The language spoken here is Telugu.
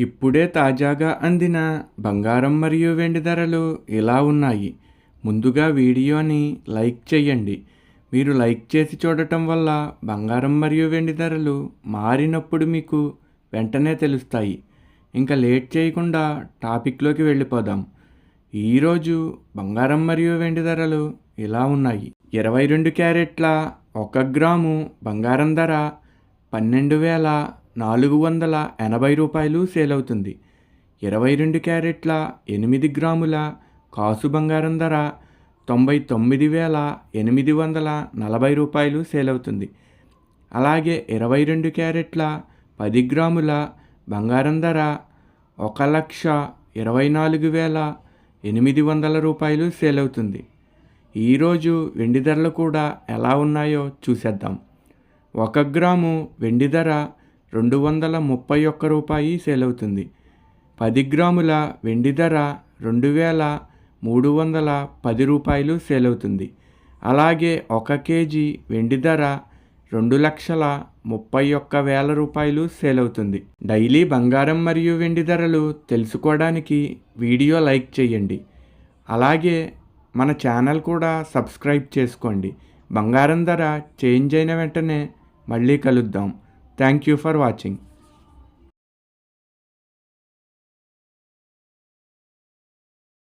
ఇప్పుడే తాజాగా అందిన బంగారం మరియు వెండి ధరలు ఇలా ఉన్నాయి. ముందుగా వీడియోని లైక్ చేయండి. మీరు లైక్ చేసి చూడటం వల్ల బంగారం మరియు వెండి ధరలు మారినప్పుడు మీకు వెంటనే తెలుస్తాయి. ఇంకా లేట్ చేయకుండా టాపిక్లోకి వెళ్ళిపోదాం. ఈరోజు బంగారం మరియు వెండి ధరలు ఇలా ఉన్నాయి. 22 క్యారెట్ల 1 గ్రాము బంగారం ధర 12,480 రూపాయలు సేల్ అవుతుంది. 22 క్యారెట్ల 8 గ్రాముల కాసు బంగారం ధర 99,840 రూపాయలు సేల్ అవుతుంది. అలాగే 22 క్యారెట్ల 10 గ్రాముల బంగారం ధర 1,24,800 రూపాయలు సేల్ అవుతుంది. ఈరోజు వెండి ధరలు కూడా ఎలా ఉన్నాయో చూసేద్దాం. 1 గ్రాము వెండి ధర 231 రూపాయి సేల్ అవుతుంది. 10 గ్రాముల వెండి ధర 2,310 రూపాయలు సేల్ అవుతుంది. అలాగే 1 కేజీ వెండి ధర 2,31,000 రూపాయలు సేల్ అవుతుంది. డైలీ బంగారం మరియు వెండి ధరలు తెలుసుకోవడానికి వీడియో లైక్ చేయండి. అలాగే మన ఛానల్ కూడా సబ్స్క్రైబ్ చేసుకోండి. బంగారం ధర చేంజ్ అయిన వెంటనే మళ్ళీ కలుద్దాం. Thank you for watching.